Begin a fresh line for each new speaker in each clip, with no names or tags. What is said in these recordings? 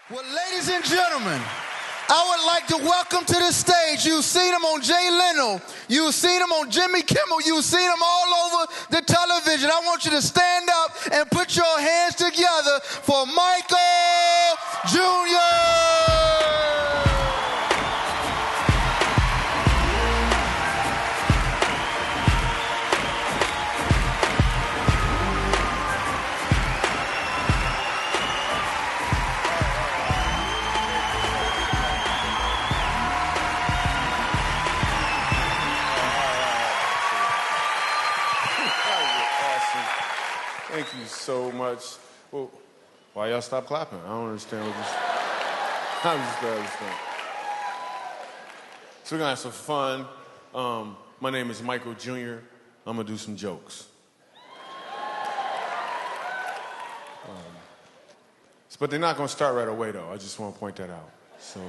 Well, ladies and gentlemen, I would like to welcome to the stage. You've seen him on Jay Leno. You've seen him on Jimmy Kimmel. You've seen him all over the television. I want you to stand up and put your hands together for Michael Jr.
Thank you so much. Well, why y'all stop clapping? I don't understand what this. I'm just understand. So we're gonna have some fun. My name is Michael Jr. I'm gonna do some jokes. But they're not gonna start right away though. I just want to point that out. So,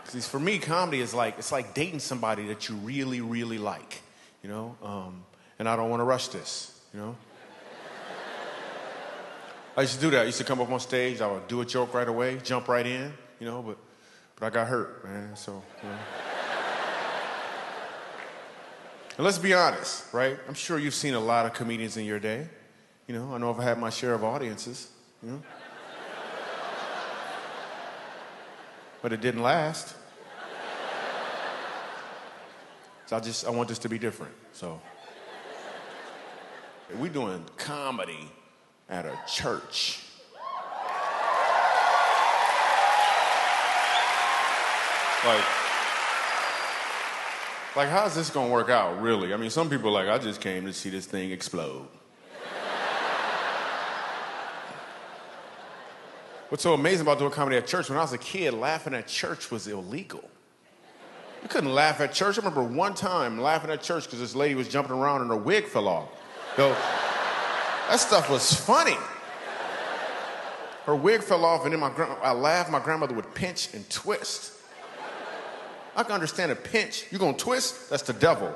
because for me, comedy is it's like dating somebody that you really, really like, you know. And I don't want to rush this, you know. I used to do that. I used to come up on stage, I would do a joke right away, jump right in, you know, but I got hurt, man, so, you know. And let's be honest, right? I'm sure you've seen a lot of comedians in your day. You know, I know I've had my share of audiences, you know. But it didn't last. So I want this to be different, so. We're doing comedy at a church. Like how's this gonna work out, really? I mean, some people are like, I just came to see this thing explode. What's so amazing about doing comedy at church, when I was a kid, laughing at church was illegal. You couldn't laugh at church. I remember one time laughing at church because this lady was jumping around and her wig fell off. Yo, that stuff was funny. Her wig fell off, and then I laughed. My grandmother would pinch and twist. I can understand a pinch. You gonna twist? That's the devil.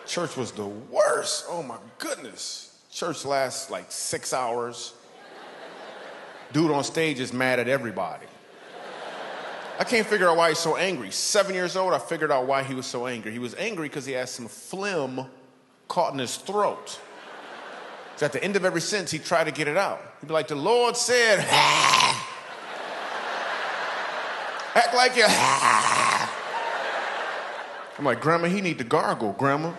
Church was the worst. Oh my goodness. Church lasts like 6 hours. Dude on stage is mad at everybody. I can't figure out why he's so angry. 7 years old, I figured out why he was so angry. He was angry because he had some phlegm caught in his throat. So at the end of every sentence, he'd try to get it out. He'd be like, the Lord said, act like you I'm like, Grandma, he need to gargle, Grandma.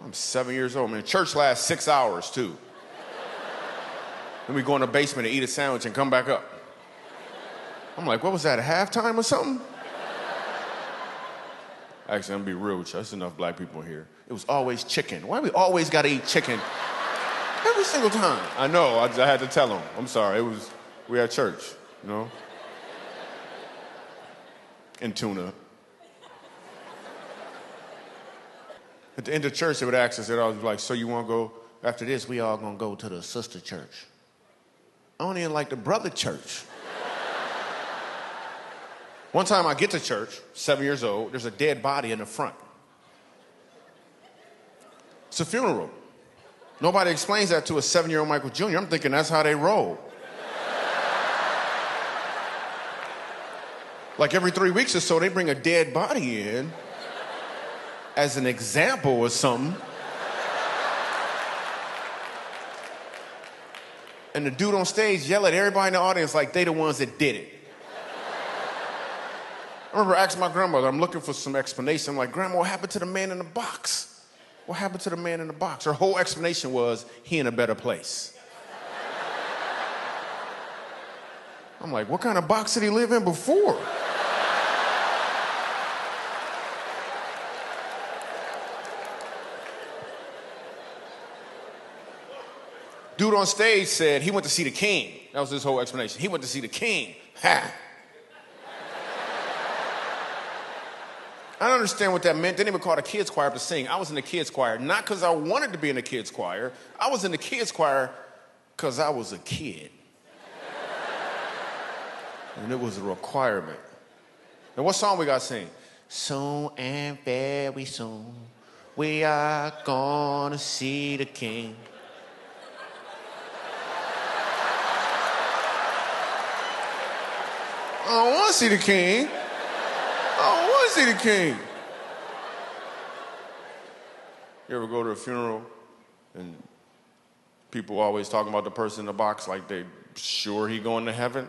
I'm 7 years old, man. Church lasts 6 hours, too. Then we go in the basement and eat a sandwich and come back up. I'm like, what was that, a halftime or something? Actually, I'm gonna be real with you. There's enough black people here. It was always chicken. Why we always gotta eat chicken? Every single time. I know, I had to tell them. I'm sorry, we had church, you know? And tuna. At the end of church, they would ask us, they'd always be like, so you wanna go, after this, we all gonna go to the sister church. I don't even like the brother church. One time I get to church, 7 years old, there's a dead body in the front. It's a funeral. Nobody explains that to a 7-year-old Michael Jr. I'm thinking that's how they roll. Like every 3 weeks or so, they bring a dead body in as an example or something. And the dude on stage yell at everybody in the audience like they the ones that did it. I remember asking my grandmother, I'm looking for some explanation. I'm like, Grandma, what happened to the man in the box? What happened to the man in the box? Her whole explanation was, he in a better place. I'm like, what kind of box did he live in before? Dude on stage said he went to see the king. That was his whole explanation. He went to see the king. Ha! I don't understand what that meant. They didn't even call the kids choir up to sing. I was in the kids choir, not because I wanted to be in the kids choir. I was in the kids choir because I was a kid. And it was a requirement. And what song we got to sing? Soon and very soon, We are gonna see the king. I don't want to see the king. I don't want to see the king. You ever go to a funeral and people always talking about the person in the box like they sure he going to heaven?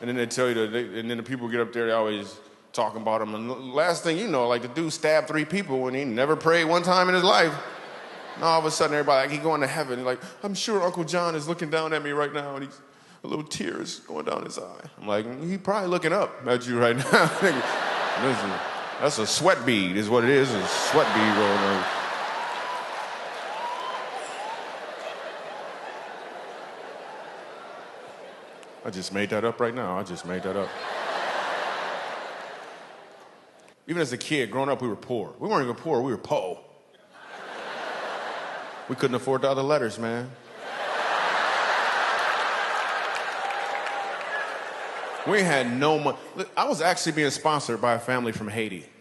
And then they tell you that, and then the people get up there, they always talking about him. And the last thing you know, like the dude stabbed 3 people and he never prayed one time in his life. And all of a sudden, everybody like, he going to heaven. He's like, I'm sure Uncle John is looking down at me right now, and he's a little tears going down his eye. I'm like, he probably looking up at you right now. Listen, that's a sweat bead, is what it is. A sweat bead rolling on. I just made that up right now. I just made that up. Even as a kid, growing up, we were poor. We weren't even poor, we were po'. We couldn't afford the other letters, man. We had no money. I was actually being sponsored by a family from Haiti. We didn't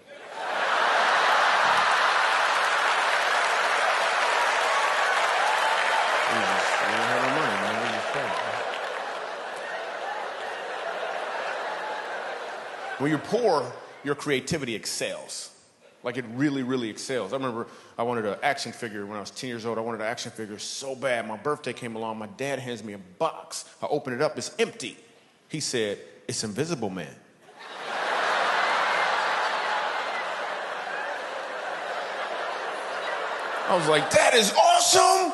have no money, man. We just paid. When you're poor, your creativity excels. Like it really, really excels. I remember I wanted an action figure when I was 10 years old. I wanted an action figure so bad. My birthday came along. My dad hands me a box. I open it up. It's empty. He said, it's Invisible Man. I was like, that is awesome.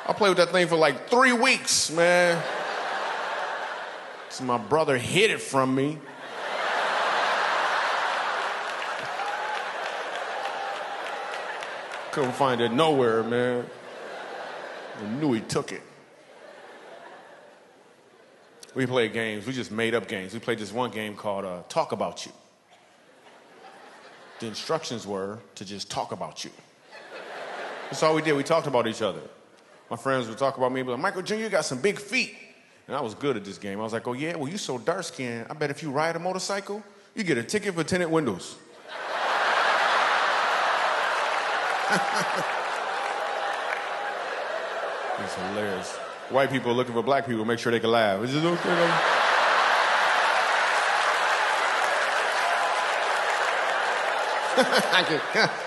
I played with that thing for like 3 weeks, man. So my brother hid it from me. Couldn't find it nowhere, man. I knew he took it. We played games. We just made up games. We played this one game called Talk About You. The instructions were to just talk about you. That's all we did. We talked about each other. My friends would talk about me, but like, Michael Jr., you got some big feet. And I was good at this game. I was like, oh, yeah? Well, you so dark-skinned. I bet if you ride a motorcycle, you get a ticket for tinted windows. It's hilarious. White people looking for black people, make sure they can laugh. Is it okay?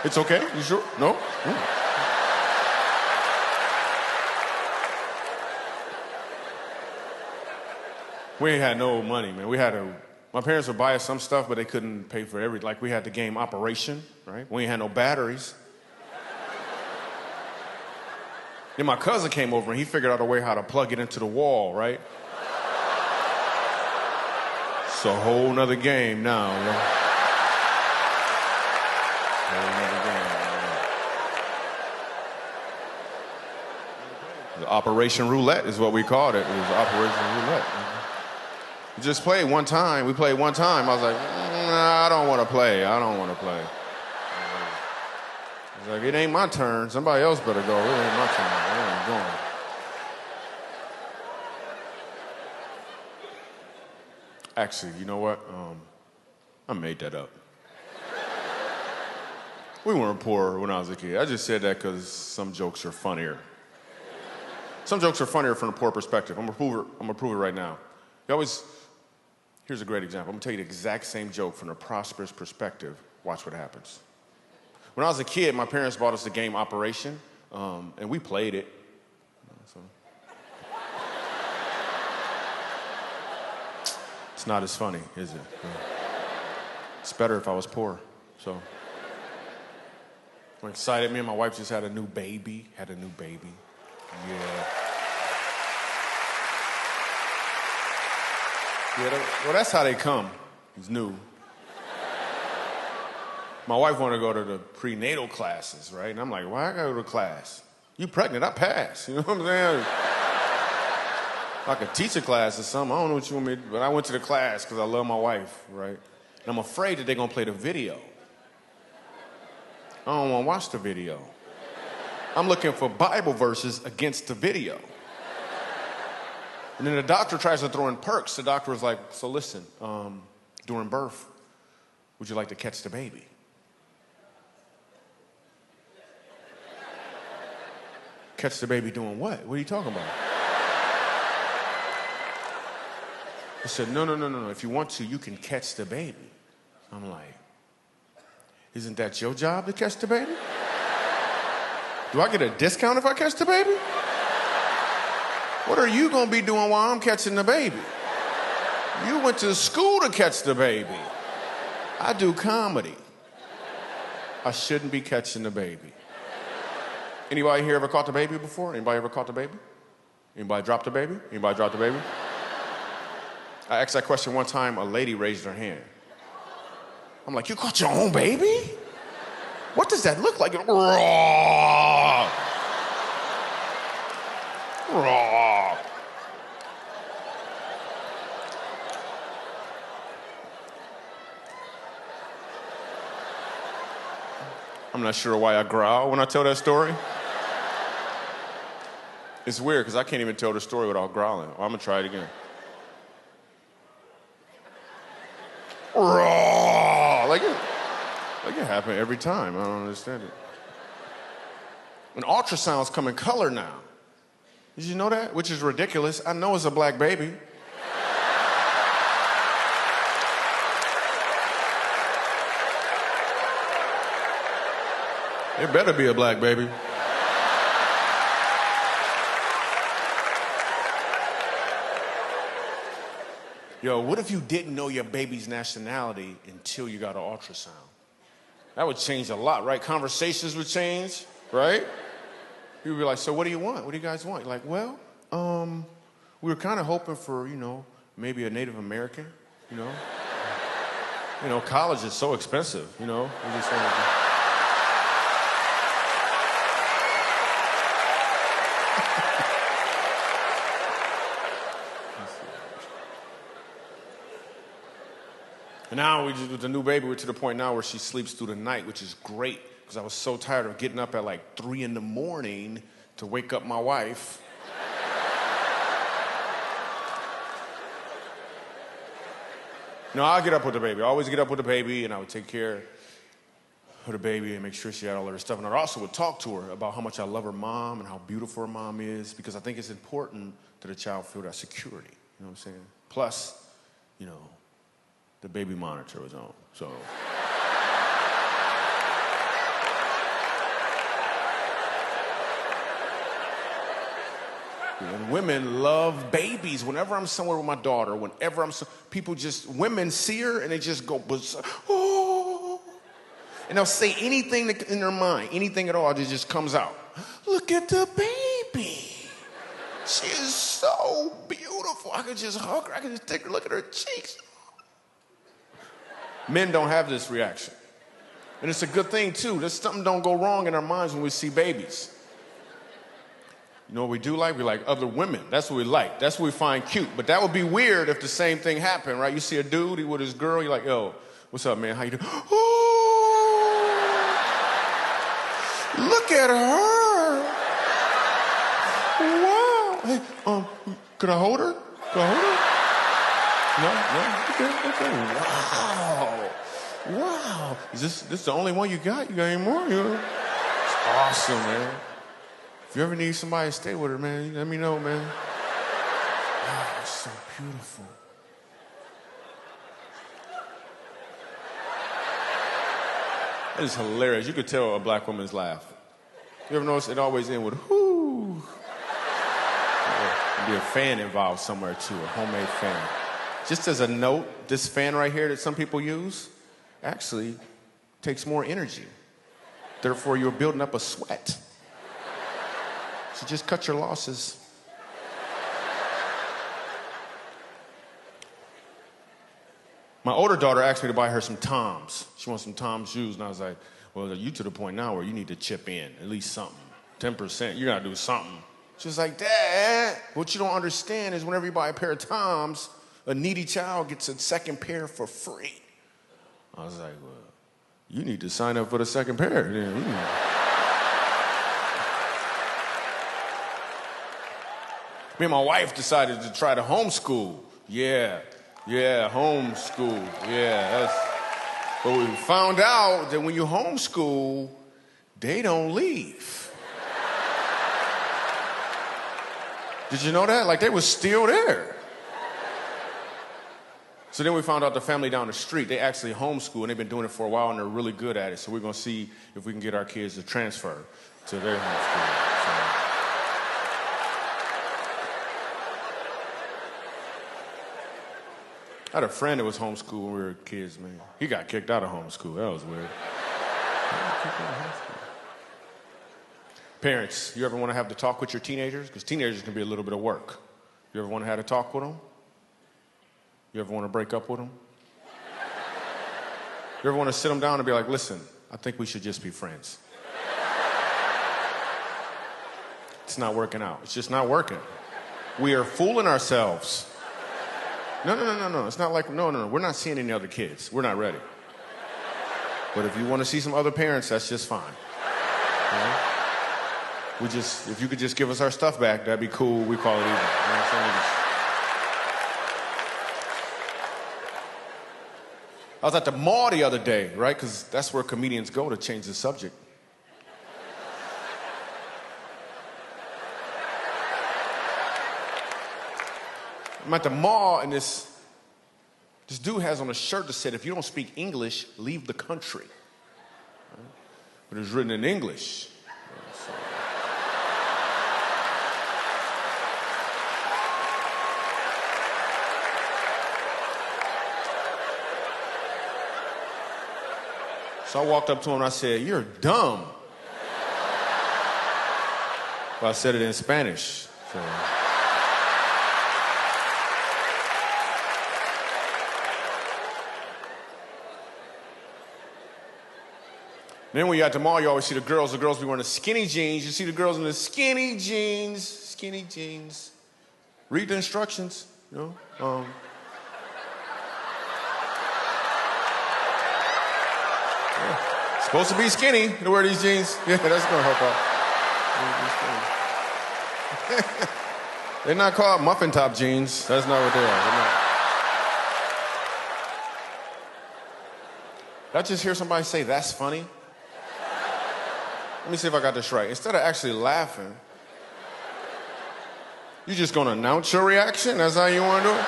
It's okay? You sure? No? We ain't had no money, man. My parents would buy us some stuff, but they couldn't pay for everything. Like we had the game Operation, right? We ain't had no batteries. Then my cousin came over and he figured out a way how to plug it into the wall, right? It's a whole nother game now, man. Whole nother game, man. The Operation Roulette is what we called it. It was Operation Roulette. We just played one time. We played one time. I was like, nah, I don't want to play. I don't want to play. Like, it ain't my turn. Somebody else better go. It ain't my turn. I ain't going. Actually, you know what? I made that up. We weren't poor when I was a kid. I just said that because some jokes are funnier. Some jokes are funnier from a poor perspective. I'm gonna prove it right now. Here's a great example. I'm gonna tell you the exact same joke from a prosperous perspective. Watch what happens. When I was a kid, my parents bought us the game Operation, and we played it. So. It's not as funny, is it? It's better if I was poor, so. I'm excited. Me and my wife just had a new baby. Yeah. Well, that's how they come. It's new. My wife wanted to go to the prenatal classes, right? And I'm like, why I gotta go to class? You pregnant, I pass. You know what I'm saying? I could teach a class or something. I don't know what you want me to do. But I went to the class because I love my wife, right? And I'm afraid that they're gonna play the video. I don't wanna watch the video. I'm looking for Bible verses against the video. And then the doctor tries to throw in perks. The doctor was like, so listen, during birth, would you like to catch the baby? Catch the baby doing what? What are you talking about? He said, no. If you want to, you can catch the baby. I'm like, isn't that your job to catch the baby? Do I get a discount if I catch the baby? What are you gonna be doing while I'm catching the baby? You went to school to catch the baby. I do comedy. I shouldn't be catching the baby. Anybody here ever caught the baby before? Anybody ever caught the baby? Anybody dropped the baby? Anybody dropped the baby? I asked that question one time, a lady raised her hand. I'm like, you caught your own baby? What does that look like? Raw. Raw. I'm not sure why I growl when I tell that story. It's weird because I can't even tell the story without growling. I'm gonna try it again. Raw. Like it happened every time. I don't understand it. And ultrasounds come in color now. Did you know that? Which is ridiculous. I know it's a black baby. It better be a black baby. Yo, what if you didn't know your baby's nationality until you got an ultrasound? That would change a lot, right? Conversations would change, right? People would be like, so what do you want? What do you guys want? You're like, well, we were kind of hoping for, maybe a Native American, college is so expensive, We just And now with the new baby, we're to the point now where she sleeps through the night, which is great, because I was so tired of getting up at like 3 a.m. to wake up my wife. I'll get up with the baby. I always get up with the baby, and I would take care of the baby and make sure she had all of her stuff. And I also would talk to her about how much I love her mom and how beautiful her mom is, because I think it's important that a child feel that security. You know what I'm saying? Plus, the baby monitor was on, so. And women love babies. Whenever I'm somewhere with my daughter, women see her and they just go, oh. And they'll say anything in their mind, anything at all, that just comes out. Look at the baby. She is so beautiful. I could just hug her. I could just take her, look at her cheeks. Men don't have this reaction. And it's a good thing, too. There's something don't go wrong in our minds when we see babies. You know what we do like? We like other women. That's what we like. That's what we find cute. But that would be weird if the same thing happened, right? You see a dude, he with his girl, you're like, yo, what's up, man? How you doing? Oh, look at her. Wow. Hey, could I hold her? Could I hold her? No? Okay. Wow. Is this the only one you got? You got any more? It's awesome, man. If you ever need somebody to stay with her, man, let me know, man. Wow, it's so beautiful. That is hilarious. You could tell a black woman's laugh. You ever notice it always ends with, whoo. There'd be a fan involved somewhere, too, a homemade fan. Just as a note, this fan right here that some people use actually takes more energy. Therefore, you're building up a sweat. So just cut your losses. My older daughter asked me to buy her some Toms. She wants some Toms shoes, and I was like, well, you to the point now where you need to chip in, at least something. 10%, you gotta do something. She's like, Dad, what you don't understand is whenever you buy a pair of Toms, a needy child gets a second pair for free. I was like, well, you need to sign up for the second pair. Me and my wife decided to try to homeschool. Yeah, homeschool. Yeah, but we found out that when you homeschool, they don't leave. Did you know that? Like, they were still there. So then we found out the family down the street, they actually homeschool, and they've been doing it for a while, and they're really good at it. So we're going to see if we can get our kids to transfer to their homeschool. I had a friend that was homeschooled when we were kids, man. He got kicked out of homeschool. That was weird. Parents, you ever want to have to talk with your teenagers? Because teenagers can be a little bit of work. You ever want to have to talk with them? You ever want to break up with them? You ever want to sit them down and be like, listen, I think we should just be friends. It's not working out. It's just not working. We are fooling ourselves. No. It's not like, no. We're not seeing any other kids. We're not ready. But if you want to see some other parents, that's just fine. Okay? If you could just give us our stuff back, that'd be cool. We call it even. You know what I'm saying? I was at the mall the other day, right? Because that's where comedians go to change the subject. I'm at the mall, and this dude has on a shirt that said, if you don't speak English, leave the country. Right? But it was written in English. So I walked up to him and I said, you're dumb. Well, I said it in Spanish. So. Then when you're at the mall, you always see the girls. The girls be wearing the skinny jeans. You see the girls in the skinny jeans. Read the instructions, you know. Yeah. Supposed to be skinny to wear these jeans. Yeah, that's gonna help out. They're not called muffin top jeans. That's not what they are. Did I just hear somebody say, that's funny? Let me see if I got this right. Instead of actually laughing, you're just gonna announce your reaction? That's how you wanna do it?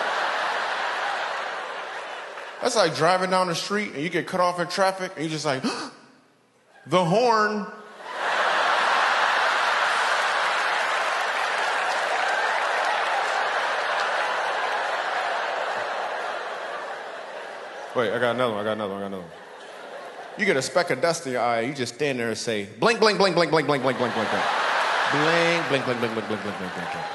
That's like driving down the street and you get cut off in traffic and you're just like, the horn. Wait, I got another one. You get a speck of dust in your eye, you just stand there and say, blink, blink, blink, blink, blink, blink, blink, blink, blink, blink. Blink, blink, blink, blink, blink, blink, blink, blink, blink, blink.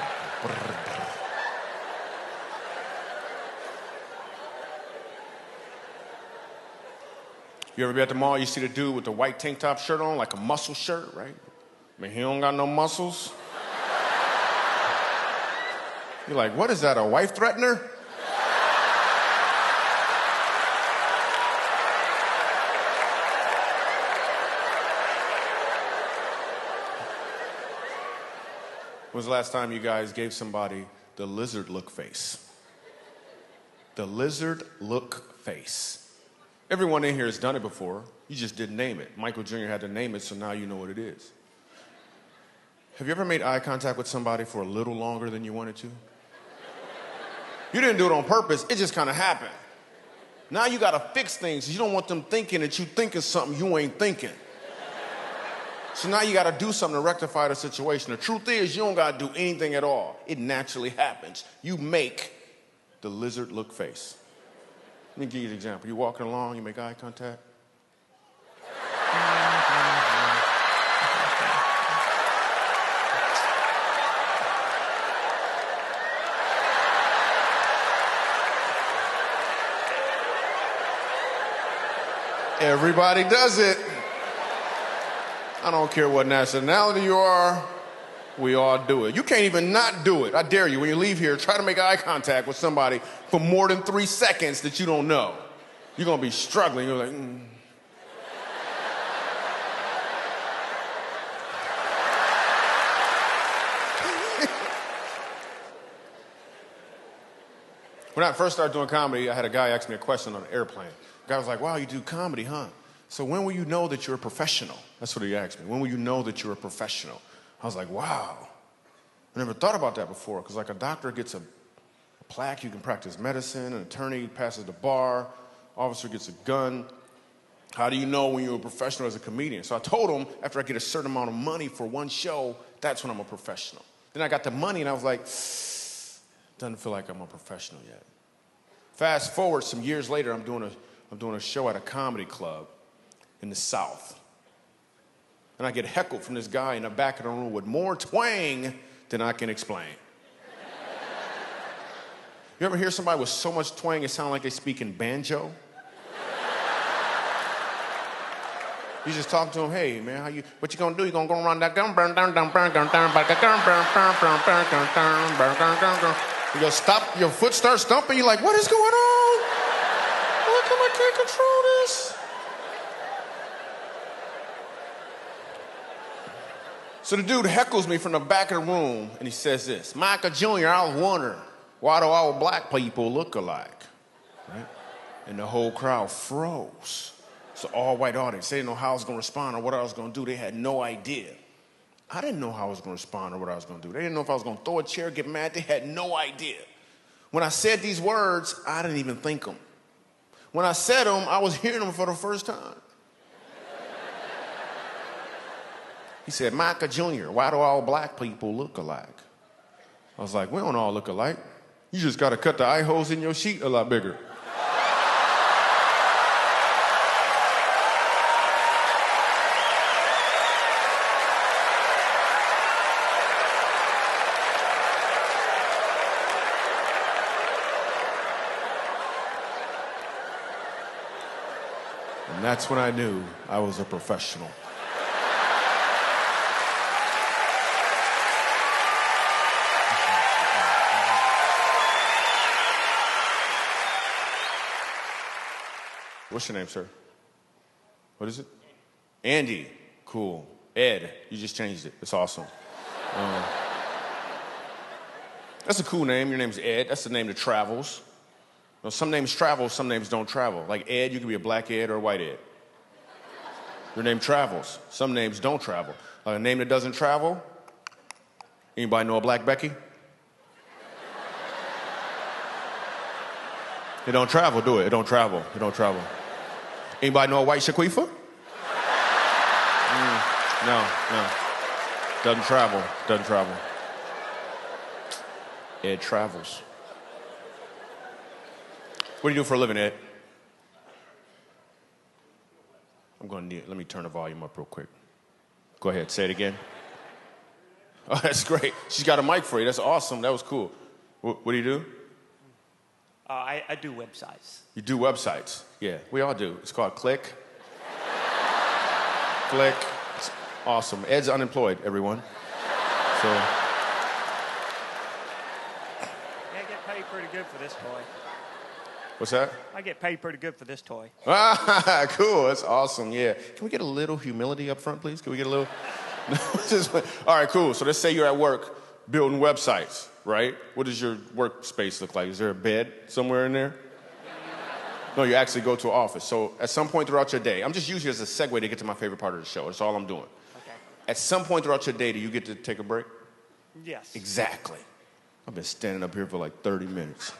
You ever be at the mall, you see the dude with the white tank top shirt on, like a muscle shirt, right? I mean, he don't got no muscles. You're like, what is that, a wife threatener? When was the last time you guys gave somebody the lizard look face? The lizard look face. Everyone in here has done it before. You just didn't name it. Michael Jr. had to name it, so now you know what it is. Have you ever made eye contact with somebody for a little longer than you wanted to? You didn't do it on purpose. It just kind of happened. Now you got to fix things. You don't want them thinking that you thinking something you ain't thinking. So now you got to do something to rectify the situation. The truth is, you don't got to do anything at all. It naturally happens. You make the lizard look face. Let me give you an example. You're walking along, you make eye contact. Everybody does it. I don't care what nationality you are, we all do it. You can't even not do it. I dare you, when you leave here, try to make eye contact with somebody for more than 3 seconds that you don't know. You're gonna be struggling. You're like, When I first started doing comedy, I had a guy ask me a question on an airplane. The guy was like, wow, you do comedy, huh? So when will you know that you're a professional? That's what he asked me. When will you know that you're a professional? I was like, wow. I never thought about that before, because like a doctor gets a plaque, you can practice medicine, an attorney passes the bar, officer gets a gun. How do you know when you're a professional as a comedian? So I told him, after I get a certain amount of money for one show, that's when I'm a professional. Then I got the money and I was like, doesn't feel like I'm a professional yet. Fast forward some years later, I'm doing a show at a comedy club in the South. And I get heckled from this guy in the back of the room with more twang than I can explain. You ever hear somebody with so much twang it sounds like they speak in banjo? You just talk to them, hey man, what you gonna do? You gonna go around that gun, burn down, burn down, you go stop, your foot starts stumping, you're like, what is going on? How come I can't control this? So the dude heckles me from the back of the room and he says this, Michael Jr., I was wondering, why do all black people look alike? Right? And the whole crowd froze. It's an all-white audience. They didn't know how I was going to respond or what I was going to do. They had no idea. I didn't know how I was going to respond or what I was going to do. They didn't know if I was going to throw a chair, get mad. They had no idea. When I said these words, I didn't even think them. When I said them, I was hearing them for the first time. He said, Micah Jr., why do all black people look alike? I was like, we don't all look alike. You just got to cut the eye holes in your sheet a lot bigger. And that's when I knew I was a professional. What's your name, sir? What is it? Andy. Cool. Ed. You just changed it. It's awesome. That's a cool name. Your name's Ed. That's the name that travels. You know, some names travel, some names don't travel. Like Ed, you can be a black Ed or a white Ed. Your name travels. Some names don't travel. A name that doesn't travel? Anybody know a black Becky? It don't travel, do it? It don't travel. It don't travel. Anybody know a white Shaquifa? No. Doesn't travel. Doesn't travel. Ed travels. What do you do for a living, Ed? Let me turn the volume up real quick. Go ahead, say it again. Oh, that's great. She's got a mic for you. That's awesome. That was cool. What do you do?
I do websites.
You do websites? Yeah, we all do. It's called Click. Click. It's awesome. Ed's unemployed, everyone. So.
Yeah, I get paid pretty good for this toy.
What's that?
I get paid pretty good for this toy.
Ah, cool. That's awesome. Yeah. Can we get a little humility up front, please? Can we get a little? All right, cool. So let's say you're at work building websites, right? What does your workspace look like? Is there a bed somewhere in there? No, you actually go to an office. So at some point throughout your day, I'm just using it as a segue to get to my favorite part of the show. That's all I'm doing.
Okay.
At some point throughout your day, do you get to take a break?
Yes.
Exactly. I've been standing up here for like 30 minutes.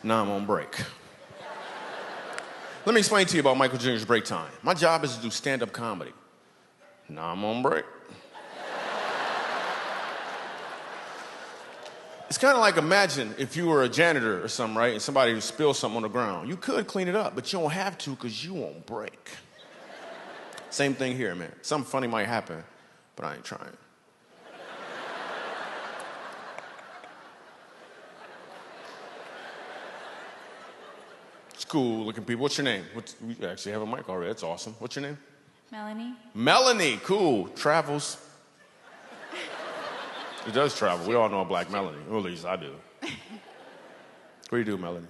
Now I'm on break. Let me explain to you about Michael Jr.'s break time. My job is to do stand-up comedy. Now I'm on break. It's kind of like, imagine if you were a janitor or something, right? And somebody spilled something on the ground. You could clean it up, but you don't have to because you won't break. Same thing here, man. Something funny might happen, but I ain't trying. It's cool looking people. What's your name? We actually have a mic already. That's awesome. What's your name?
Melanie.
Melanie, cool. Travels. It does travel. We all know a black Melanie. Or at least I do. What do you do, Melanie?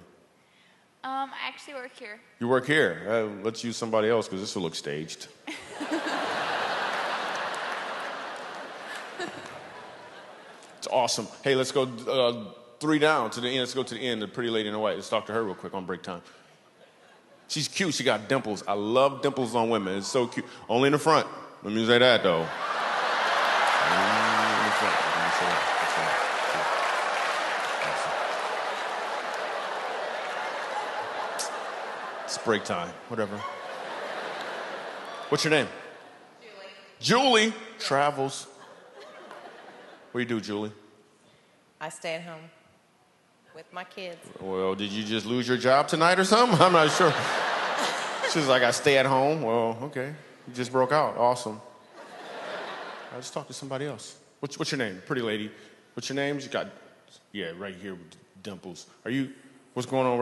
I actually work here.
You work here. Let's use somebody else because this will look staged. It's awesome. Hey, let's go 3 down to the end. Let's go to the end, the pretty lady in the white. Let's talk to her real quick on break time. She's cute. She got dimples. I love dimples on women. It's so cute. Only in the front. Let me say that, though. Only in the front. Let me say that. Awesome. It's break time. Whatever. What's your name? Julie. Julie travels. What do you do, Julie?
I stay at home with my kids.
Well, did you just lose your job tonight or something? I'm not sure. She's like, I stay at home. Well, okay. You just broke out. Awesome. I'll just talk to somebody else. What's your name? Pretty lady. What's your name? You got, yeah, right here with dimples. What's going on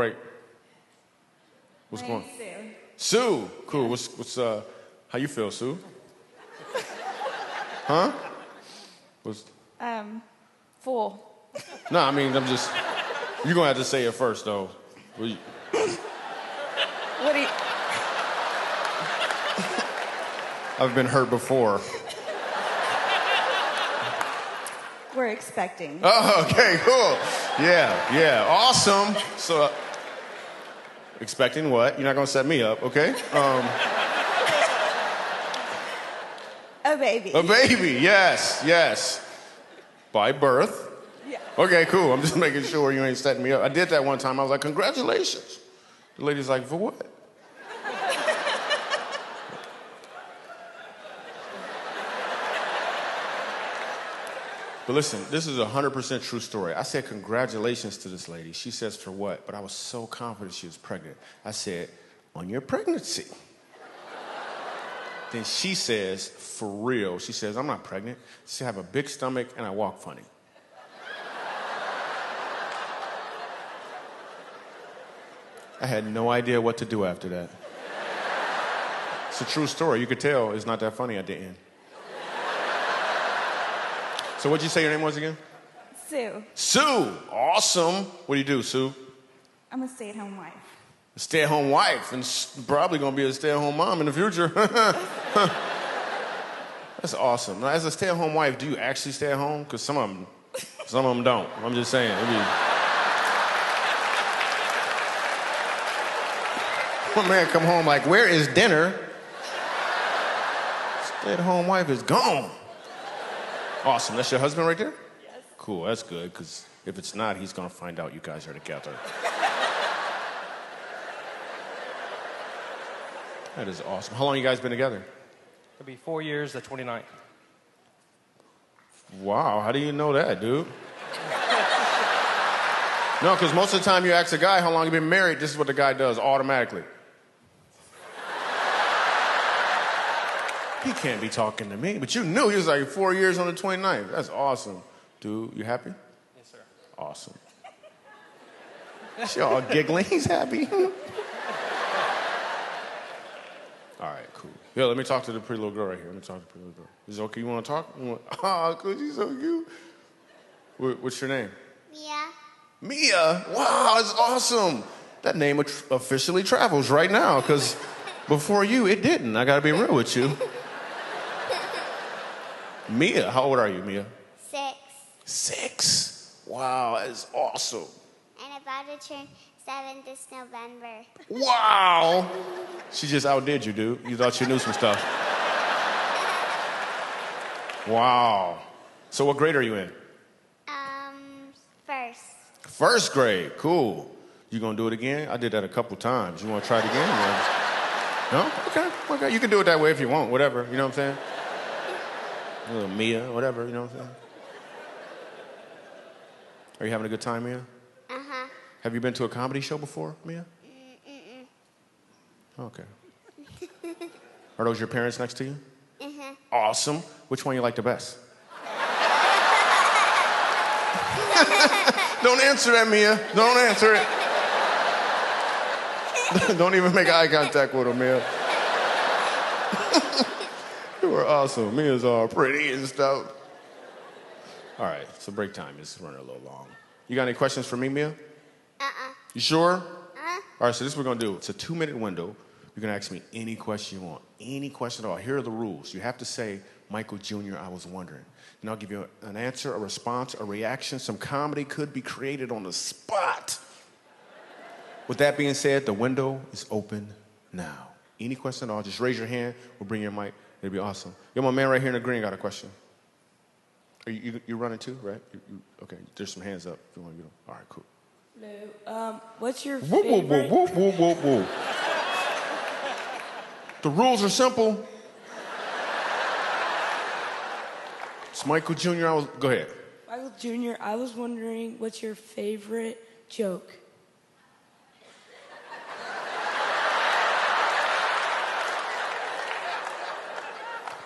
What's going on? Sue. Sue. Cool. What's how you feel, Sue? Huh?
Full.
No, I mean, you're going to have to say it first, though.
What do you...
I've been hurt before.
We're expecting.
Oh, okay, cool. Yeah, awesome. So, expecting what? You're not going to set me up, okay?
A baby.
A baby, yes. By birth.
Yeah.
Okay, cool. I'm just making sure you ain't setting me up. I did that one time. I was like, congratulations. The lady's like, for what? But listen, this is a 100% true story. I said congratulations to this lady. She says, for what? But I was so confident she was pregnant. I said, on your pregnancy. Then she says, for real, she says, I'm not pregnant. She said, I have a big stomach and I walk funny. I had no idea what to do after that. It's a true story. You could tell it's not that funny at the end. So what'd you say your name was again?
Sue.
Sue. Awesome. What do you do, Sue?
I'm a stay-at-home wife.
A stay-at-home wife, and probably gonna be a stay-at-home mom in the future. That's awesome. Now, as a stay-at-home wife, do you actually stay at home? Because some of them don't. I'm just saying. One man come home like, where is dinner? Stay-at-home wife is gone. Awesome. That's your husband right there?
Yes.
Cool. That's good, because if it's not, he's gonna find out you guys are together. That is awesome. How long you guys been together?
It'll be 4 years, the 29th.
Wow, how do you know that, dude? No, because most of the time you ask a guy how long you been married, this is what the guy does automatically. He can't be talking to me, but you knew he was like 4 years on the 29th. That's awesome. Dude, you happy?
Yes, sir.
Awesome. She all giggling. He's happy. All right, cool. Yeah, let me talk to the pretty little girl right here. Let me talk to the pretty little girl. Is it okay? You want to talk? Oh, cool. She's so cute. What's your name?
Mia.
Mia? Wow, that's awesome. That name officially travels right now, because before you, it didn't. I got to be real with you. Mia, how old are you, Mia?
6.
6. Wow, that is awesome.
And about to turn 7 this November.
Wow. She just outdid you, dude. You thought you knew some stuff. Wow. So what grade are you in?
First.
First grade. Cool. You gonna do it again? I did that a couple times. You wanna try it again? No? Okay. You can do it that way if you want. Whatever. You know what I'm saying? Little Mia, whatever. You know what I'm saying? Are you having a good time, Mia?
Uh-huh.
Have you been to a comedy show before, Mia? Okay. Are those your parents next to you?
Uh-huh.
Awesome. Which one you like the best? Don't answer that, Mia. Don't answer it. Don't even make eye contact with him, Mia. You were awesome. Mia's all pretty and stuff. All right, so break time is running a little long. You got any questions for me, Mia? You sure?
Uh-huh.
All right, so this is what we're going to do. It's a 2-minute window. You can ask me any question you want. Any question at all. Here are the rules. You have to say Michael Jr., I was wondering. And I'll give you an answer, a response, a reaction. Some comedy could be created on the spot. With that being said, the window is open now. Any question at all, just raise your hand. We'll bring your mic. It'll be awesome. Yo, my man right here in the green got a question. Are you running too, right? Okay, there's some hands up. If you want to get them. All right, cool.
Hello. What's your
Whoa, whoa,
favorite?
whoa, whoa, whoa, whoa, whoa. The rules are simple. It's Michael Jr. Go ahead.
Michael Jr., I was wondering, what's your favorite joke?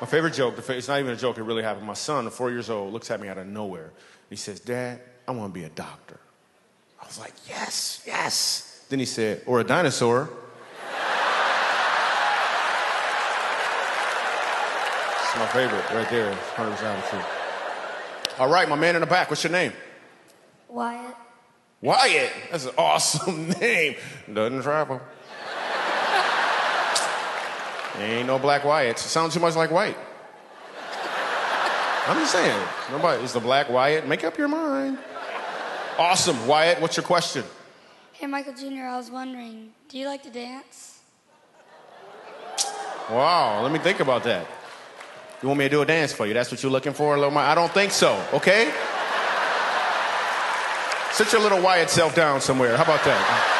My favorite joke, it's not even a joke, it really happened. My son, 4 years old, looks at me out of nowhere. He says, Dad, I want to be a doctor. I was like, yes, yes. Then he said, or a dinosaur. It's my favorite right there, 100% true. All right, my man in the back, what's your name?
Wyatt.
Wyatt, that's an awesome name. Doesn't travel. Ain't no Black Wyatts. It sounds too much like white. I'm just saying. Nobody is the Black Wyatt. Make up your mind. Awesome. Wyatt, what's your question?
Hey, Michael Jr., I was wondering, do you like to dance?
Wow, let me think about that. You want me to do a dance for you? That's what you're looking for, little Mike? I don't think so, okay? Sit your little Wyatt self down somewhere. How about that?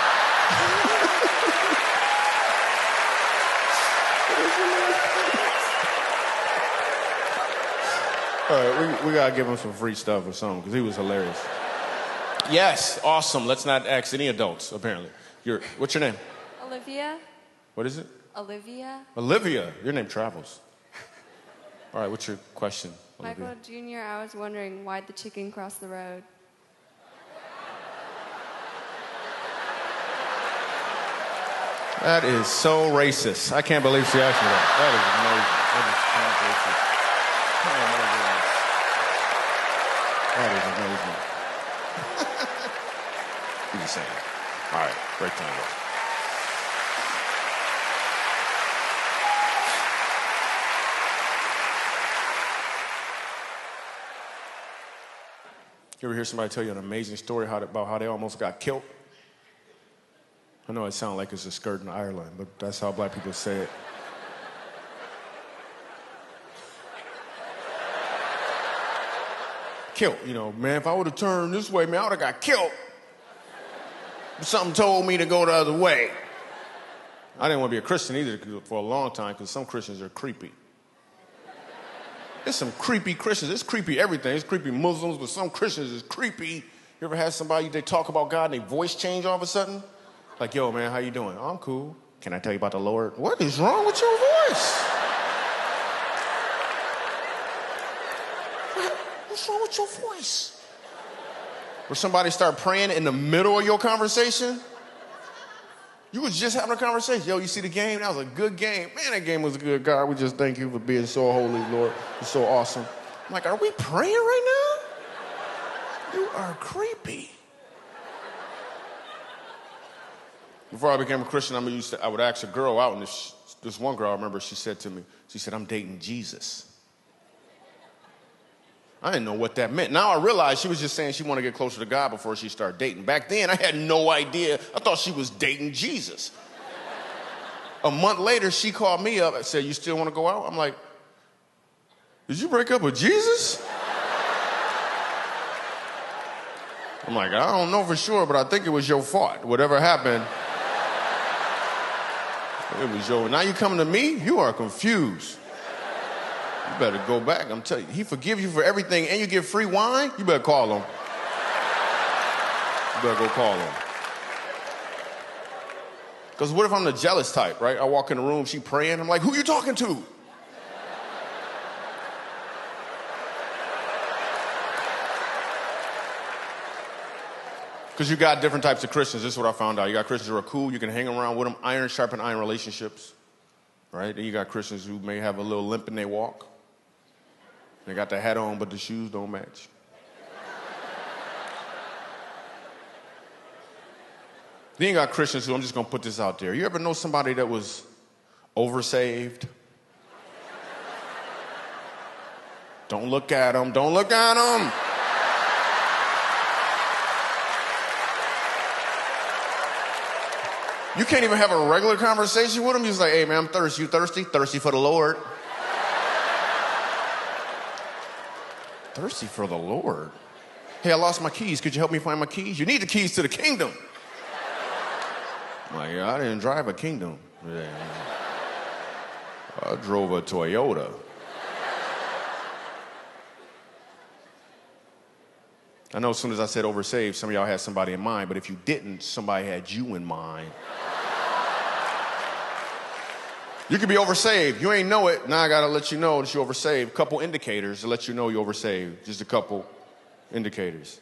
All right, we gotta give him some free stuff or something because he was hilarious. Yes, awesome. Let's not ask any adults, apparently. What's your name?
Olivia.
What is it?
Olivia.
Olivia. Your name travels. All right, what's your question, Olivia?
Michael Jr., I was wondering, why'd the chicken cross the road?
That is so racist. I can't believe she asked me that. That is amazing. That is so racist. Oh, my goodness. That is amazing. You just saying. All right, break time. You ever hear somebody tell you an amazing story about how they almost got killed? I know it sounds like it's a skirt in Ireland, but that's how black people say it. Killed, you know, man, if I would have turned this way, man, I would have got killed. But something told me to go the other way. I didn't want to be a Christian either for a long time because some Christians are creepy. There's some creepy Christians. It's creepy everything. It's creepy Muslims, but some Christians is creepy. You ever had somebody, they talk about God and their voice change all of a sudden? Like, yo, man, how you doing? Oh, I'm cool. Can I tell you about the Lord? What is wrong with your voice? What's wrong with your voice? Or somebody start praying in the middle of your conversation? You was just having a conversation. Yo, you see the game? That was a good game. Man, that game was good. God, we just thank you for being so holy, Lord. You're so awesome. I'm like, are we praying right now? You are creepy. Before I became a Christian, I would ask a girl out, and this one girl, I remember, she said to me, she said, I'm dating Jesus. I didn't know what that meant. Now I realize she was just saying she wanted to get closer to God before she started dating. Back then, I had no idea. I thought she was dating Jesus. A month later, she called me up and said, you still want to go out? I'm like, did you break up with Jesus? I'm like, I don't know for sure, but I think it was your fault. Whatever happened, it was your. Now you coming to me? You are confused. You better go back. I'm telling you, he forgives you for everything and you get free wine? You better call him. You better go call him. Because what if I'm the jealous type, right? I walk in the room, she praying. I'm like, who you talking to? Because you got different types of Christians. This is what I found out. You got Christians who are cool. You can hang around with them. Iron sharpen iron relationships. Right? Then you got Christians who may have a little limp in their walk. They got the hat on, but the shoes don't match. Then you got Christians who, I'm just going to put this out there. You ever know somebody that was oversaved? Don't look at him. Don't look at him. You can't even have a regular conversation with him. He's like, hey, man, I'm thirsty. You thirsty? Thirsty for the Lord. Thirsty for the Lord? Hey, I lost my keys. Could you help me find my keys? You need the keys to the kingdom. I'm like, yeah, I didn't drive a kingdom. Yeah. I drove a Toyota. I know as soon as I said oversaved, some of y'all had somebody in mind, but if you didn't, somebody had you in mind. You could be oversaved. You ain't know it. Now I gotta let you know that you're oversaved. Couple indicators to let you know you're oversaved. Just a couple indicators.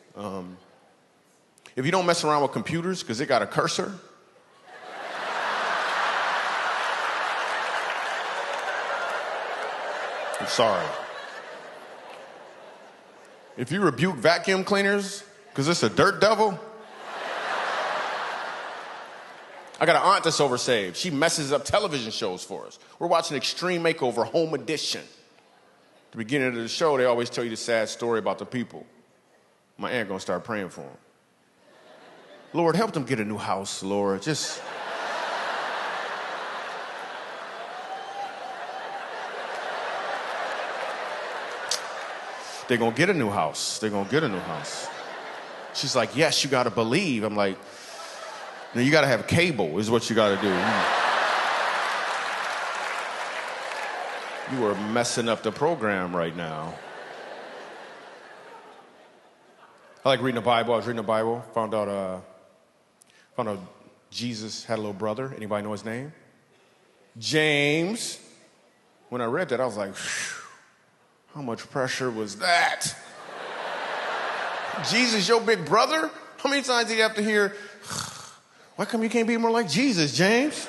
If you don't mess around with computers because it got a cursor, I'm sorry. If you rebuke vacuum cleaners because it's a dirt devil, I got an aunt that's oversaved. She messes up television shows for us. We're watching Extreme Makeover Home Edition. At the beginning of the show, they always tell you the sad story about the people. My aunt gonna start praying for them. Lord, help them get a new house, Lord. Just... They're gonna get a new house. They're gonna get a new house. She's like, yes, you gotta believe. I'm like, no, you gotta have cable is what you gotta do. You are messing up the program right now. I like reading the Bible. I was reading the Bible, found out Jesus had a little brother. Anybody know his name? James. When I read that, I was like, phew. How much pressure was that? Jesus, your big brother? How many times do you have to hear, why come you can't be more like Jesus, James?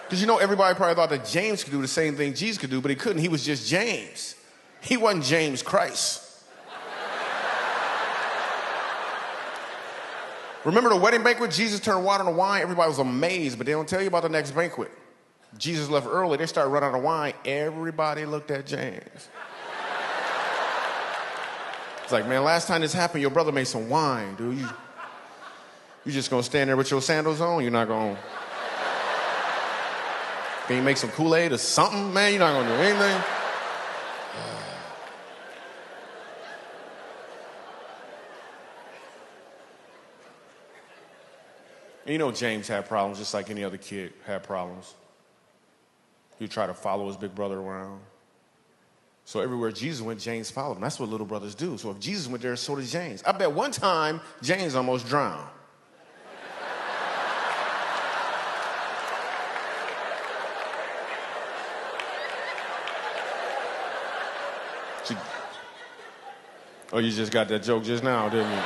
Because you know, everybody probably thought that James could do the same thing Jesus could do, but he couldn't. He was just James. He wasn't James Christ. Remember the wedding banquet? Jesus turned water into wine. Everybody was amazed, but they don't tell you about the next banquet. Jesus left early. They started running out of wine. Everybody looked at James. It's like, man, last time this happened, your brother made some wine, dude. You just gonna stand there with your sandals on? You're not gonna... Can you make some Kool-Aid or something, man? You're not gonna do anything? And you know James had problems just like any other kid had problems. He tried to follow his big brother around. So everywhere Jesus went, James followed him. That's what little brothers do. So if Jesus went there, so did James. I bet one time, James almost drowned. Oh, you just got that joke just now, didn't you?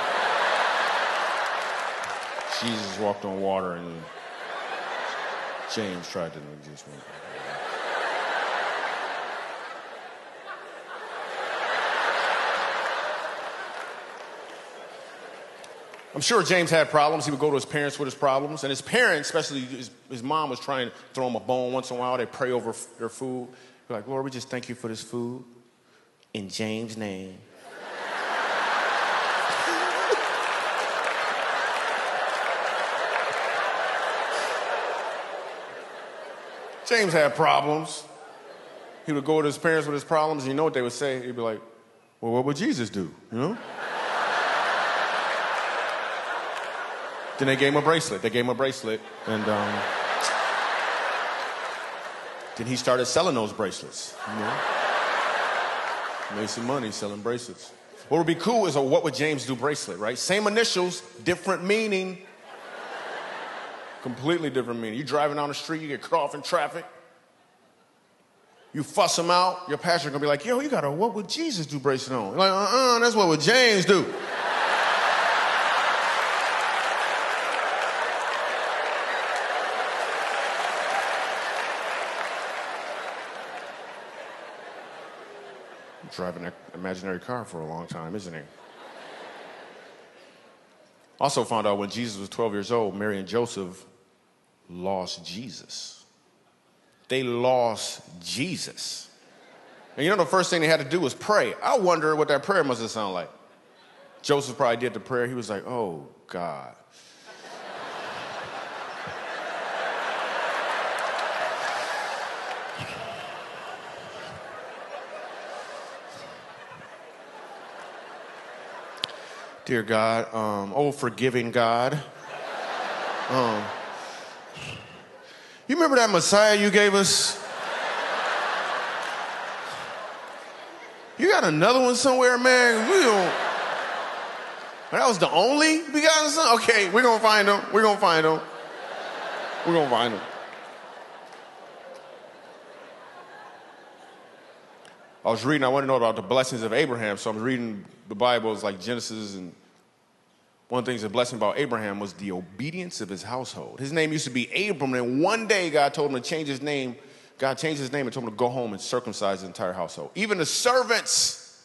Jesus walked on water and James tried to just went. I'm sure James had problems. He would go to his parents with his problems. And his parents, especially his mom, was trying to throw him a bone once in a while. They'd pray over their food. They're like, Lord, we just thank you for this food. In James' name. James had problems. He would go to his parents with his problems, and you know what they would say? He'd be like, well, what would Jesus do, you know? Then they gave him a bracelet. They gave him a bracelet, and then he started selling those bracelets, you know? Made some money selling bracelets. What would be cool is a what would James do bracelet, right? Same initials, different meaning. Completely different meaning. You driving down the street, you get cut off in traffic. You fuss him out, your pastor gonna be like, yo, you got a what would Jesus do bracelet on? You're like, that's what would James do. Driving an imaginary car for a long time, isn't he? Also found out when Jesus was 12 years old, Mary and Joseph lost Jesus. they lost Jesus. And you know the first thing they had to do was pray. I wonder what that prayer must have sounded like. Joseph probably did the prayer. He was like, oh, God. Dear God, oh, forgiving God. You remember that Messiah you gave us? You got another one somewhere, man? We don't. That was the only begotten son? Okay, we're going to find him. We're going to find him. We're going to find him. I was reading, I want to know about the blessings of Abraham, so I'm reading the Bible, it's like Genesis, and one of the things the blessing about Abraham was the obedience of his household. His name used to be Abram, and one day God told him to change his name. God changed his name and told him to go home and circumcise his entire household. Even the servants,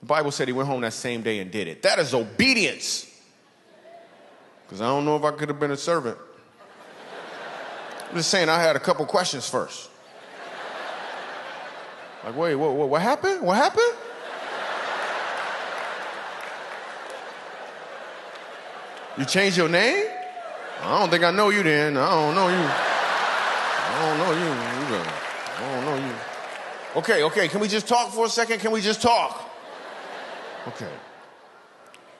the Bible said he went home that same day and did it. That is obedience. Because I don't know if I could have been a servant. I'm just saying I had a couple questions first. Like, wait, what happened? What happened? You changed your name? I don't think I know you then. I don't know you. Okay, can we just talk for a second? Can we just talk? Okay.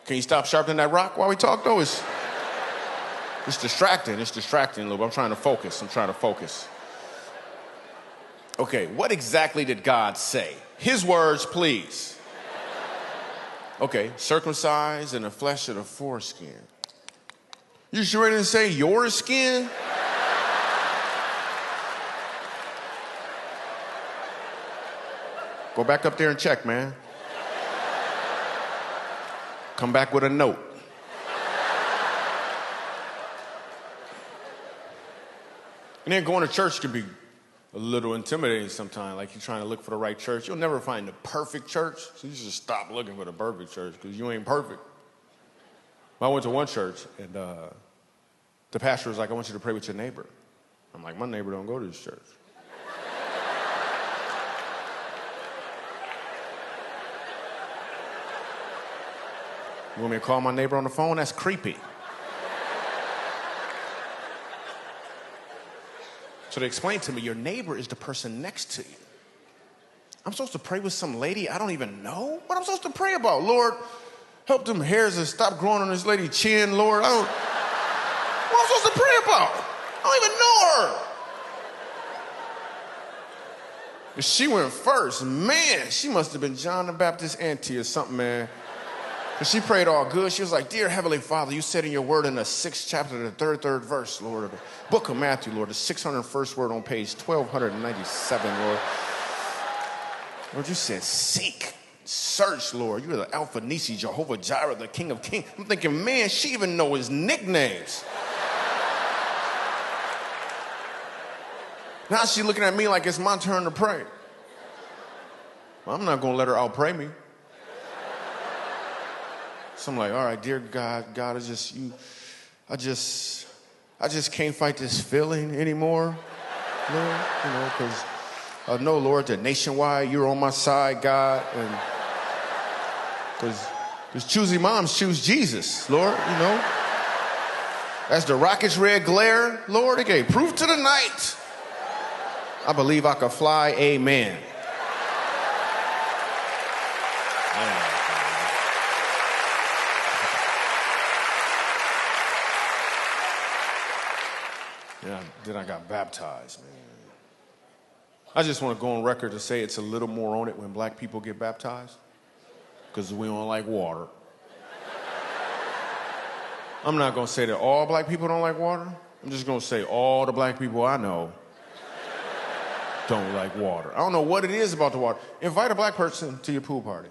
Can you stop sharpening that rock while we talk, though? It's distracting. It's distracting a little bit. I'm trying to focus. Okay, what exactly did God say? His words, please. Okay, circumcised in the flesh of the foreskin. You sure didn't say your skin? Go back up there and check, man. Come back with a note. And then going to church can be a little intimidating sometimes, like you're trying to look for the right church. You'll never find the perfect church, so you just stop looking for the perfect church because you ain't perfect. Well, I went to one church, and the pastor was like, I want you to pray with your neighbor. I'm like, my neighbor don't go to this church. You want me to call my neighbor on the phone? That's creepy. So they explained to me, your neighbor is the person next to you. I'm supposed to pray with some lady I don't even know? What am I supposed to pray about? Lord, help them hairs to stop growing on this lady's chin, Lord. What am I supposed to pray about? I don't even know her. But she went first. Man, she must have been John the Baptist's auntie or something, man. Because she prayed all good. She was like, dear Heavenly Father, you said in your word in the 6th chapter, the third verse, Lord, of the book of Matthew, Lord, the 601st word on page 1297, Lord. Lord, you said, seek, search, Lord. You're the Alpha Nisi, Jehovah Jireh, the King of Kings. I'm thinking, man, she even know his nicknames. Now she's looking at me like it's my turn to pray. Well, I'm not going to let her outpray me. So I'm like, all right, dear God, I just can't fight this feeling anymore, Lord, because I know, Lord, that nationwide you're on my side, God, and because choosy moms choose Jesus, Lord, As the rocket's red glare, Lord, it gave proof to the night. I believe I could fly, amen. Yeah, then I got baptized, man. I just want to go on record to say it's a little more on it when black people get baptized because we don't like water. I'm not going to say that all black people don't like water. I'm just going to say all the black people I know don't like water. I don't know what it is about the water. Invite a black person to your pool party.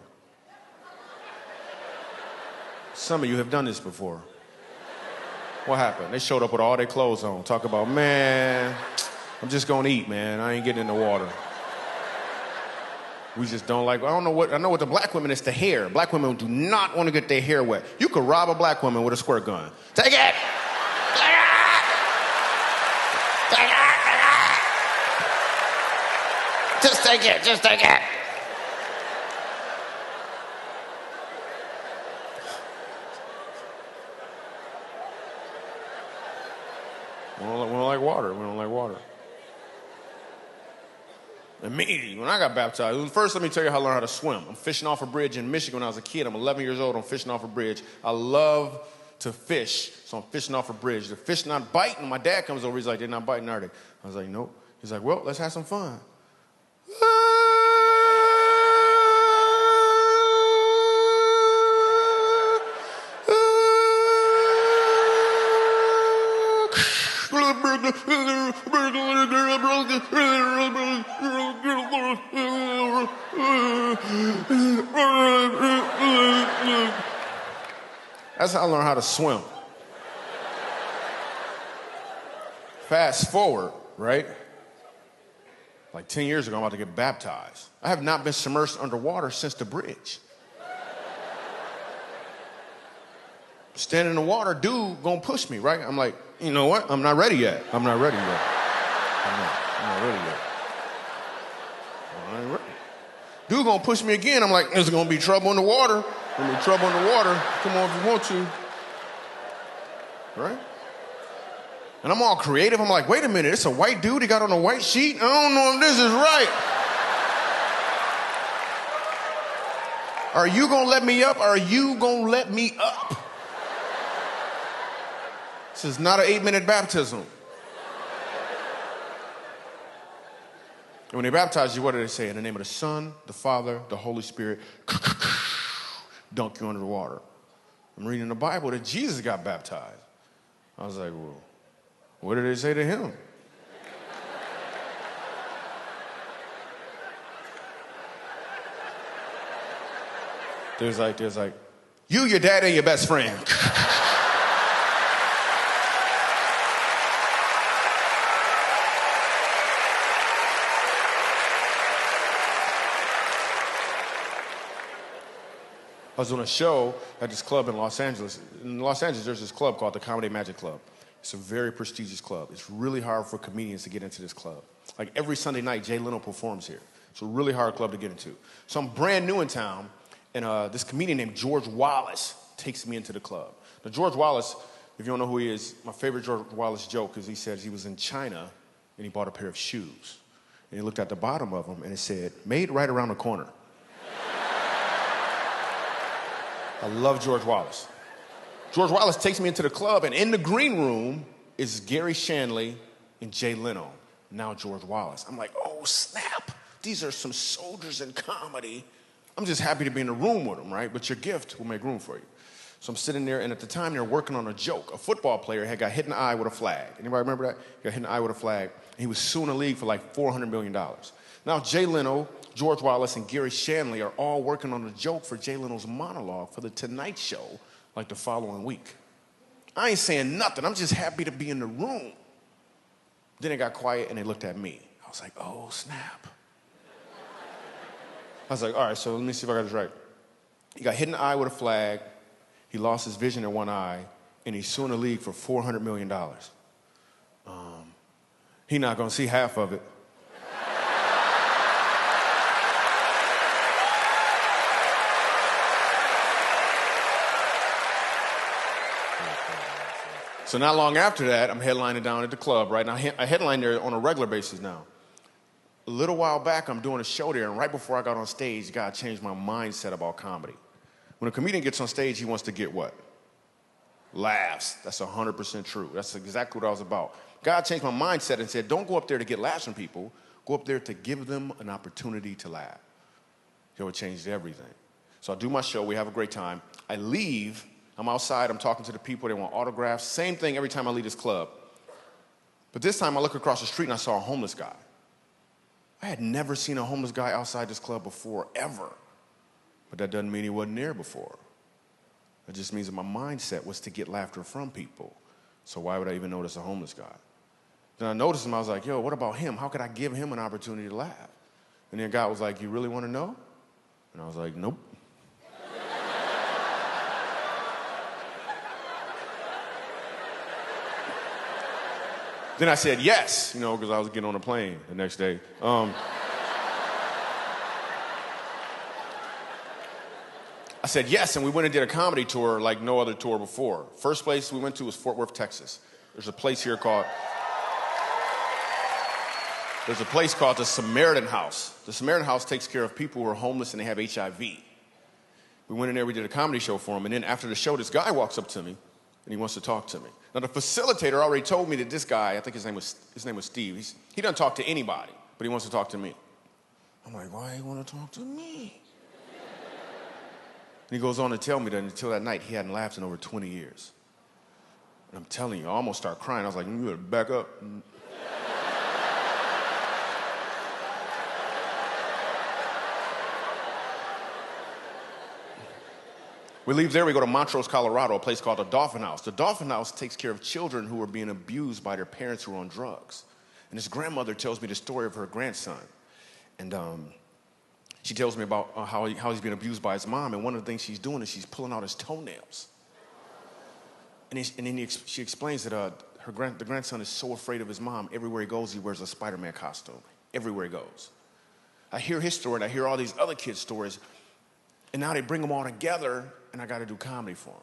Some of you have done this before. What happened? They showed up with all their clothes on. Talk about, man, I'm just gonna eat, man. I ain't getting in the water. We just don't like, I know what the black women is, the hair. Black women do not want to get their hair wet. You could rob a black woman with a squirt gun. Take it! Take it! Take it! just take it, just take it. We don't like water. We don't like water. Immediately, when I got baptized, first let me tell you how I learned how to swim. I'm fishing off a bridge in Michigan when I was a kid. I'm 11 years old. I'm fishing off a bridge. I love to fish, so I'm fishing off a bridge. The fish not biting. My dad comes over. He's like, they're not biting, are they? I was like, nope. He's like, well, let's have some fun. That's how I learned how to swim. Fast forward, right? Like 10 years ago, I'm about to get baptized. I have not been submerged underwater since the bridge. Standing in the water, dude gonna push me, right? I'm like, you know what? I'm not ready yet. I'm not ready yet. I'm not ready yet. I ain't ready. Dude gonna push me again. I'm like, there's gonna be trouble in the water. There's gonna be trouble in the water. Come on if you want to. Right? And I'm all creative. I'm like, wait a minute, it's a white dude. He got on a white sheet. I don't know if this is right. Are you gonna let me up? Are you gonna let me up? This is not an 8-minute baptism. And when they baptize you, what do they say? In the name of the Son, the Father, the Holy Spirit, dunk you under the water. I'm reading in the Bible that Jesus got baptized. I was like, well, what did they say to him? There's like, you, your dad, and your best friend. I was on a show at this club in Los Angeles. In Los Angeles, there's this club called the Comedy Magic Club. It's a very prestigious club. It's really hard for comedians to get into this club. Like every Sunday night, Jay Leno performs here. It's a really hard club to get into. So I'm brand new in town, and this comedian named George Wallace takes me into the club. Now, George Wallace, if you don't know who he is, my favorite George Wallace joke is he says he was in China, and he bought a pair of shoes. And he looked at the bottom of them, and it said, made right around the corner. I love George Wallace. George Wallace takes me into the club, and in the green room is Gary Shandling and Jay Leno, now George Wallace. I'm like, oh, snap. These are some soldiers in comedy. I'm just happy to be in the room with them, right? But your gift will make room for you. So I'm sitting there, and at the time, they're working on a joke. A football player had got hit in the eye with a flag. Anybody remember that? He got hit in the eye with a flag. And he was suing the league for like $400 million. Now, Jay Leno, George Wallace, and Gary Shandling are all working on a joke for Jay Leno's monologue for The Tonight Show, like the following week. I ain't saying nothing. I'm just happy to be in the room. Then it got quiet, and they looked at me. I was like, oh, snap. I was like, all right, so let me see if I got this right. He got hit in the eye with a flag. He lost his vision in one eye, and he's suing the league for $400 million. He's not going to see half of it. So not long after that, I'm headlining down at the club, right? Now, I headline there on a regular basis now. A little while back, I'm doing a show there, and right before I got on stage, God changed my mindset about comedy. When a comedian gets on stage, he wants to get what? Laughs. That's 100% true. That's exactly what I was about. God changed my mindset and said, don't go up there to get laughs from people. Go up there to give them an opportunity to laugh. So it changed everything. So I do my show. We have a great time. I leave. I'm outside, I'm talking to the people, they want autographs. Same thing every time I leave this club. But this time I look across the street and I saw a homeless guy. I had never seen a homeless guy outside this club before, ever. But that doesn't mean he wasn't there before. It just means that my mindset was to get laughter from people. So why would I even notice a homeless guy? Then I noticed him, I was like, yo, what about him? How could I give him an opportunity to laugh? And then God was like, you really want to know? And I was like, nope. Then I said yes, because I was getting on a plane the next day. And then God was like, you really want to know? And I was like, nope. Then I said yes, because I was getting on a plane the next day. And then God was like, you really want to know? And I was like, nope. Then I said yes, because I was getting on a plane the next day. And then God was like, you really want to know? And I was like, nope. I said yes, and we went and did a comedy tour like no other tour before. First place we went to was Fort Worth, Texas. There's a place called the Samaritan House. The Samaritan House takes care of people who are homeless and they have HIV. We went in there, we did a comedy show for them, and then after the show, this guy walks up to me, and he wants to talk to me. Now, the facilitator already told me that this guy, I think his name was Steve, he doesn't talk to anybody, but he wants to talk to me. I'm like, why do you want to talk to me? And he goes on to tell me that until that night, he hadn't laughed in over 20 years. And I'm telling you, I almost started crying. I was like, you better back up. We leave there, we go to Montrose, Colorado, a place called the Dolphin House. The Dolphin House takes care of children who are being abused by their parents who are on drugs. And this grandmother tells me the story of her grandson. And she tells me about how he's being abused by his mom. And one of the things she's doing is she's pulling out his toenails. And then she explains that the grandson is so afraid of his mom, everywhere he goes, he wears a Spider-Man costume. Everywhere he goes. I hear his story, and I hear all these other kids' stories. And now they bring them all together, and I got to do comedy for them.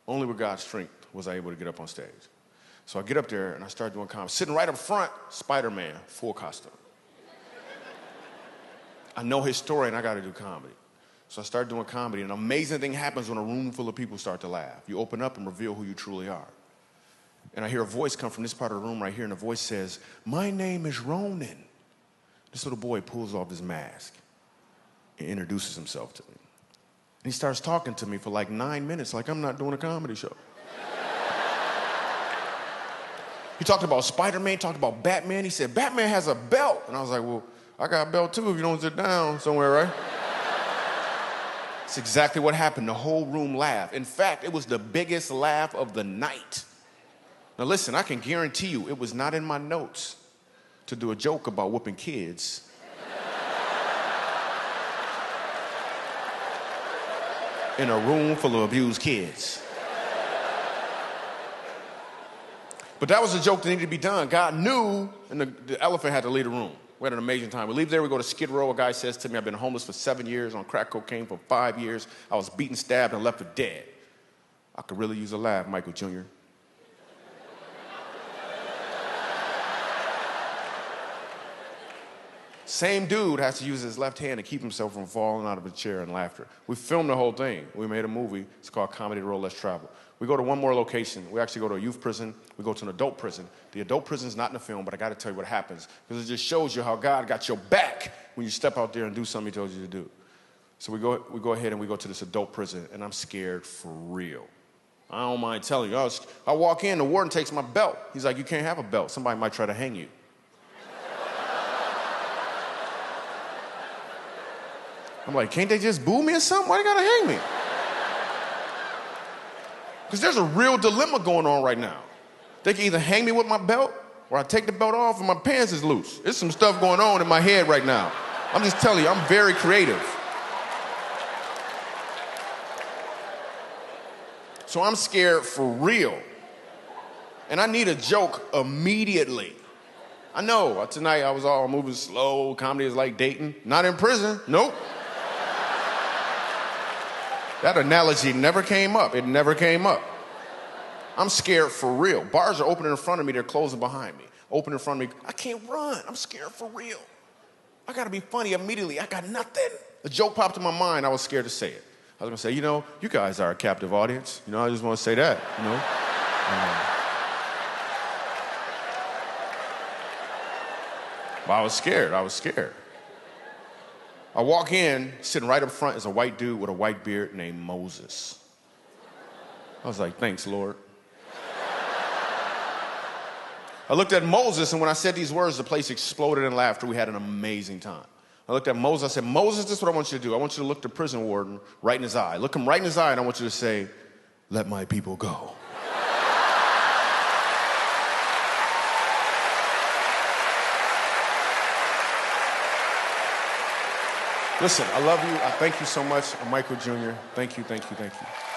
Only with God's strength was I able to get up on stage. So I get up there, and I start doing comedy. Sitting right up front, Spider-Man, full costume. I know his story, and I got to do comedy. So I start doing comedy, and an amazing thing happens when a room full of people start to laugh. You open up and reveal who you truly are. And I hear a voice come from this part of the room right here, and the voice says, "My name is Ronan." This little boy pulls off his mask and introduces himself to me. And he starts talking to me for like 9 minutes, like I'm not doing a comedy show. He talked about Spider-Man, talked about Batman. He said, Batman has a belt. And I was like, well, I got a belt too if you don't sit down somewhere, right? That's exactly what happened. The whole room laughed. In fact, it was the biggest laugh of the night. Now listen, I can guarantee you it was not in my notes to do a joke about whooping kids. In a room full of abused kids. But that was a joke that needed to be done. God knew, and the elephant had to leave the room. We had an amazing time. We leave there, we go to Skid Row. A guy says to me, I've been homeless for 7 years, on crack cocaine for 5 years. I was beaten, stabbed, and left for dead. I could really use a laugh, Michael Jr. Same dude has to use his left hand to keep himself from falling out of a chair in laughter. We filmed the whole thing. We made a movie. It's called Comedy Road Less Travel. We go to one more location. We actually go to a youth prison. We go to an adult prison. The adult prison is not in the film, but I got to tell you what happens, because it just shows you how God got your back when you step out there and do something he told you to do. So we go ahead and we go to this adult prison, and I'm scared for real. I don't mind telling you. I walk in, the warden takes my belt. He's like, you can't have a belt. Somebody might try to hang you. I'm like, can't they just boo me or something? Why they gotta hang me? Because there's a real dilemma going on right now. They can either hang me with my belt, or I take the belt off and my pants is loose. There's some stuff going on in my head right now. I'm just telling you, I'm very creative. So I'm scared for real. And I need a joke immediately. I know, tonight I was all moving slow, comedy is like dating. Not in prison, nope. That analogy never came up. It never came up. I'm scared for real. Bars are opening in front of me, they're closing behind me. Open in front of me, I can't run. I'm scared for real. I gotta be funny immediately. I got nothing. A joke popped in my mind, I was scared to say it. I was gonna say, you guys are a captive audience. I just wanna say that, But I was scared. I walk in, sitting right up front is a white dude with a white beard named Moses. I was like, thanks, Lord. I looked at Moses, and when I said these words, the place exploded in laughter. We had an amazing time. I looked at Moses, I said, Moses, this is what I want you to do. I want you to look the prison warden right in his eye. Look him right in his eye, and I want you to say, let my people go. Listen, I love you. I thank you so much. I'm Michael Jr. Thank you, thank you, thank you.